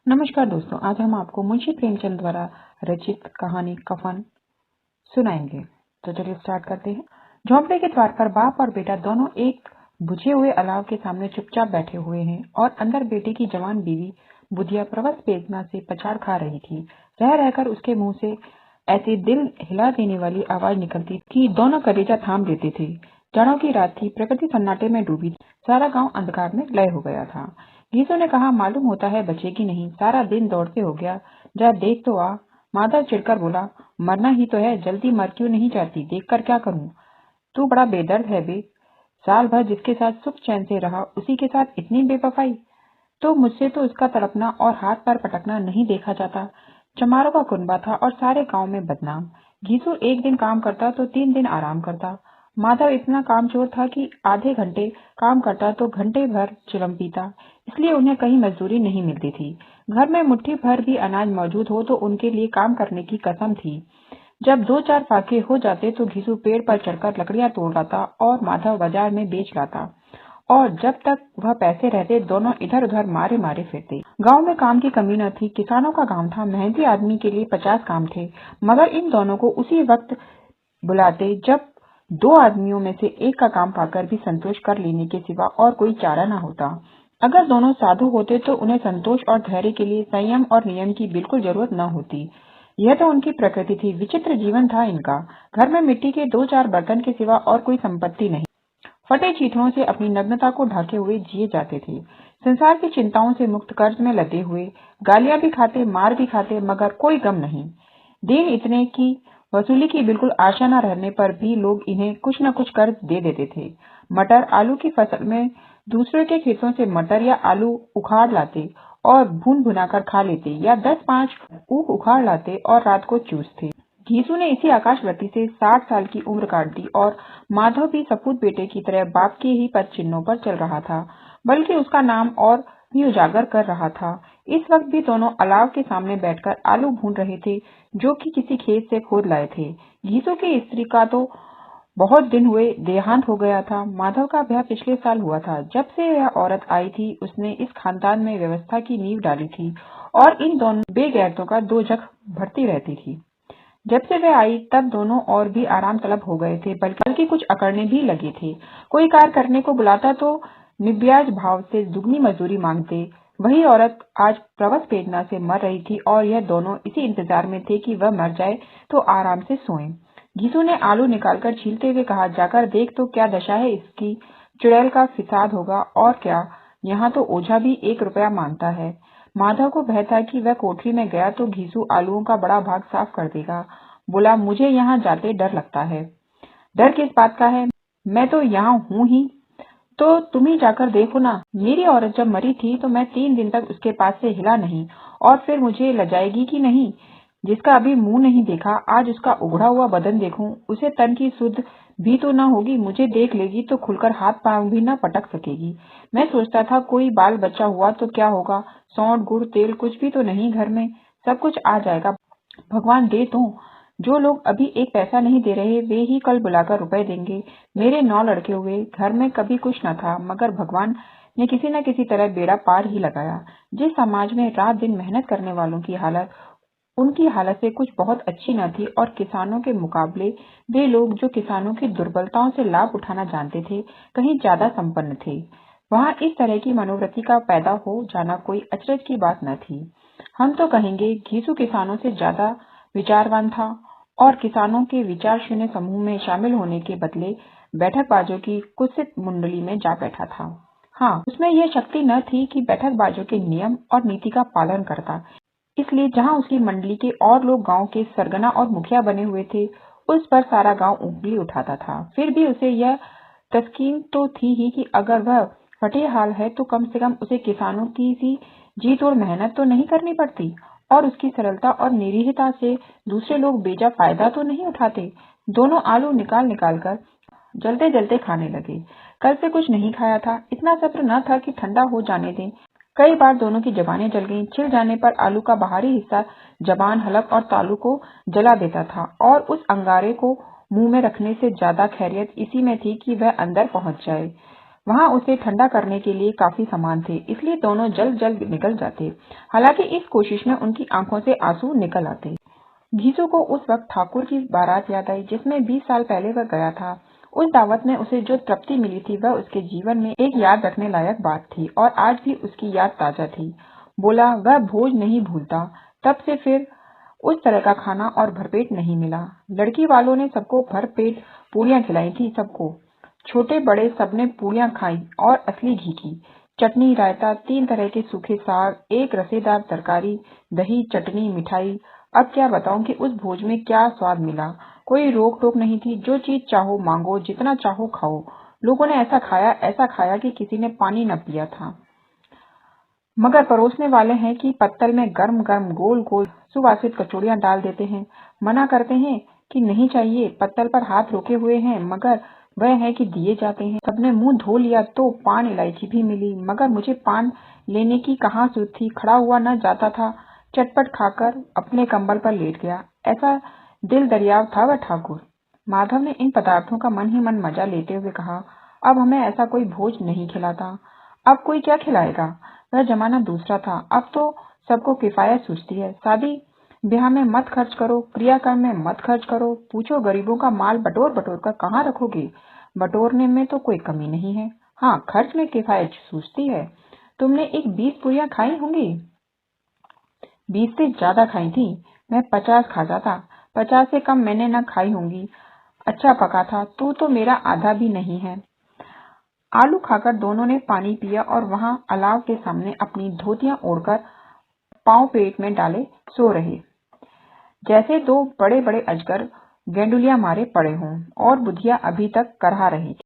नमस्कार दोस्तों, आज हम आपको मुंशी प्रेमचंद द्वारा रचित कहानी कफन सुनाएंगे। तो चलिए स्टार्ट करते हैं। झोंपड़े के द्वार पर बाप और बेटा दोनों एक बुझे हुए अलाव के सामने चुपचाप बैठे हुए हैं और अंदर बेटे की जवान बीवी बुधिया प्रवस वेदना से पछाड़ खा रही थी। रह रहकर उसके मुंह से ऐसी दिल हिला देने वाली आवाज निकलती कि दोनों कलेजा थाम लेते थे। जाड़ों की रात थी, प्रकृति सन्नाटे में डूबी थी, सारा गांव अंधकार में लय हो गया था। गीसो ने कहा, मालूम होता है बचेगी नहीं, सारा दिन दौड़ते हो गया, जा देख तो आ। माधव चिढ़कर बोला, मरना ही तो है, जल्दी मर क्यों नहीं जाती, देखकर क्या करूं। तू बड़ा बेदर्द है बे, साल भर जिसके साथ सुख चैन से रहा उसी के साथ इतनी बेवफाई। तो मुझसे तो उसका तड़पना और हाथ पैर पटकना नहीं देखा जाता। चमारों का कुनबा था और सारे गांव में बदनाम। घीसू एक दिन काम करता तो 3 दिन आराम करता। माधव इतना कामचोर था कि आधे घंटे काम करता तो घंटे भर चिलम पीता, इसलिए उन्हें कहीं मजदूरी नहीं मिलती थी। घर में मुट्ठी भर भी अनाज मौजूद हो तो उनके लिए काम करने की कसम थी। जब 2-4 फाके हो जाते तो घीसू पेड़ पर चढ़कर लकड़ियां तोड़ लाता और माधव बाजार में बेच लाता, और जब तक वह पैसे रहते दोनों इधर उधर मारे मारे फिरते। गांव में काम की कमी न थी, किसानों का गांव था, मेहनती आदमी के लिए 50 काम थे, मगर इन दोनों को उसी वक्त बुलाते जब 2 आदमियों में से एक का काम पाकर भी संतोष कर लेने के सिवा और कोई चारा न होता। अगर दोनों साधु होते तो उन्हें संतोष और धैर्य के लिए संयम और नियम की बिल्कुल जरूरत न होती। यह तो उनकी प्रकृति थी, विचित्र जीवन था इनका। घर में मिट्टी के 2-4 बर्तन के सिवा और कोई संपत्ति नहीं। फटे चीथड़ों से अपनी नग्नता को ढाके हुए जिए जाते थे। संसार की चिंताओं से मुक्त, कर्ज में लदे हुए, गालियां भी खाते, मार भी खाते, मगर कोई गम नहीं। दिन इतने की वसूली की बिल्कुल आशा न रहने पर भी लोग इन्हें कुछ न कुछ कर्ज दे देते थे। मटर आलू की फसल में दूसरे के खेतों से मटर या आलू उखाड़ लाते और भून भुनाकर खा लेते, या 10-5 ऊख उखाड़ लाते और रात को चूसते। घीसू ने इसी आकाशवर्ती से 60 साल की उम्र काट दी और माधव भी सपूत बेटे की तरह बाप के ही पद चिन्हों पर चल रहा था, बल्कि उसका नाम और भी उजागर कर रहा था। इस वक्त भी दोनों अलाव के सामने बैठकर आलू भून रहे थे, जो कि किसी खेत से खोद लाए थे। घीसू की स्त्री का तो बहुत दिन हुए देहांत हो गया था। माधव का ब्याह पिछले साल हुआ था। जब से यह औरत आई थी उसने इस खानदान में व्यवस्था की नींव डाली थी और इन दोनों बेगैरतों का दोजख भरती रहती थी। जब से वह आई तब दोनों और भी आराम तलब हो गए थे, बल्कि कुछ अकड़ने भी लगे थे। कोई कार्य करने को बुलाता तो निब्याज भाव से दुगनी मजदूरी मांगते। वही औरत आज प्रवस वेदना से मर रही थी और यह दोनों इसी इंतजार में थे कि वह मर जाए तो आराम से सोएं। घीसू ने आलू निकालकर छीलते हुए कहा, जाकर देख तो क्या दशा है इसकी, चुड़ैल का फिसाद होगा और क्या, यहाँ तो ओझा भी 1 रुपया मांगता है। माधव को भय था कि वह कोठरी में गया तो घीसू आलूओं का बड़ा भाग साफ कर देगा। बोला, मुझे यहाँ जाते डर लगता है। डर किस बात का है, मैं तो यहाँ हूँ ही, तो तुम ही जाकर देखो ना। मेरी औरत जब मरी थी तो मैं 3 दिन तक उसके पास से हिला नहीं, और फिर मुझे लजाएगी कि नहीं। जिसका अभी मुंह नहीं देखा, आज उसका उघड़ा हुआ बदन देखूं, उसे तन की सुध भी तो न होगी। मुझे देख लेगी तो खुलकर हाथ पांव भी न पटक सकेगी। मैं सोचता था कोई बाल बच्चा हुआ तो क्या होगा, सौंठ गुड़ तेल कुछ भी तो नहीं घर में, सब कुछ आ जाएगा, भगवान दे तो। जो लोग अभी 1 पैसा नहीं दे रहे वे ही कल बुलाकर रुपए देंगे। मेरे 9 लड़के हुए, घर में कभी कुछ न था, मगर भगवान ने किसी न किसी तरह बेड़ा पार ही लगाया। जिस समाज में रात दिन मेहनत करने वालों की हालत उनकी हालत से कुछ बहुत अच्छी न थी, और किसानों के मुकाबले वे लोग जो किसानों की दुर्बलताओं से लाभ उठाना जानते थे कहीं ज्यादा संपन्न थे, वहां इस तरह की मनोवृत्ति का पैदा हो जाना कोई अचरज की बात न थी। हम तो कहेंगे घीसू किसानों से ज्यादा विचारवान था और किसानों के विचार शून्य समूह में शामिल होने के बदले बैठकबाजों की कुत्सित मुंडली में जा बैठा था। हाँ, उसमें यह शक्ति न थी कि बैठकबाजों के नियम और नीति का पालन करता, इसलिए जहां उसकी मंडली के और लोग गांव के सरगना और मुखिया बने हुए थे, उस पर सारा गांव उंगली उठाता था। फिर भी उसे यह तस्कीन तो थी ही कि अगर वह फटे हाल है तो कम से कम उसे किसानों की सी जी तोड़ मेहनत तो नहीं करनी पड़ती, और उसकी सरलता और निरीहता से दूसरे लोग बेजा फायदा तो नहीं उठाते। दोनों आलू निकाल निकाल कर जलते जलते खाने लगे। कल से कुछ नहीं खाया था, इतना सब्र न था कि ठंडा हो जाने दें। कई बार दोनों की जबानें जल गईं। छिल जाने पर आलू का बाहरी हिस्सा जबान, हलक और तालू को जला देता था, और उस अंगारे को मुंह में रखने से ज्यादा खैरियत इसी में थी कि वह अंदर पहुंच जाए। वहां उसे ठंडा करने के लिए काफी सामान थे, इसलिए दोनों जल्द जल्द निकल जाते। हालांकि इस कोशिश में उनकी आंखों से आंसू निकल आते। घीसू को उस वक्त ठाकुर की बारात याद आई जिसमें 20 साल पहले वह गया था। उस दावत में उसे जो तृप्ति मिली थी वह उसके जीवन में एक याद रखने लायक बात थी और आज भी उसकी याद ताजा थी। बोला वह भोज नहीं भूलता। तब से फिर उस तरह का खाना और भरपेट नहीं मिला। लड़की वालों ने सबको भरपेट पूरियां खिलाई थी। सबको, छोटे बड़े, सबने पूरियां खाई और असली घी की। चटनी, रायता, 3 तरह के सूखे साग, एक रसेदार तरकारी, दही, चटनी, मिठाई। अब क्या बताऊं कि उस भोज में क्या स्वाद मिला। कोई रोक टोक नहीं थी, जो चीज चाहो मांगो, जितना चाहो खाओ। लोगों ने ऐसा खाया कि किसी ने पानी न पिया था। मगर परोसने वाले हैं कि पत्तल में गर्म गर्म गोल गोल सुवासित कचौड़ियां डाल देते हैं। मना करते हैं कि नहीं चाहिए, पत्तल पर हाथ रोके हुए हैं, मगर वह है कि दिए जाते हैं। सबने मुंह धो लिया तो पान इलायची भी मिली, मगर मुझे पान लेने की कहाँ सूझ थी। खड़ा हुआ न जाता था। चटपट खाकर अपने कंबल पर लेट गया। ऐसा दिल दरियाव था वह ठाकुर। माधव ने इन पदार्थों का मन ही मन मजा लेते हुए कहा, अब हमें ऐसा कोई भोज नहीं खिलाता। अब कोई क्या खिलाएगा। वह जमाना दूसरा था। अब तो सबको किफायत सूझती है। शादी ब्याह में मत खर्च करो, क्रियाक्रम में मत खर्च करो। पूछो गरीबों का माल बटोर बटोर कर कहाँ रखोगे। बटोरने में तो कोई कमी नहीं है, हाँ खर्च में किफायत सूझती है। तुमने एक 20 पूरियां खाई होंगी। 20 से ज्यादा खाई थी। मैं 50 खाता था। 50 से कम मैंने न खाई होंगी। अच्छा पका था। तू तो मेरा आधा भी नहीं है। आलू खाकर दोनों ने पानी पिया और वहां अलाव के सामने अपनी धोतियां ओढ़कर पांव पेट में डाले सो रहे, जैसे 2 बड़े बड़े अजगर गेंडुलियां मारे पड़े हों और बुधिया अभी तक करहा रही थी।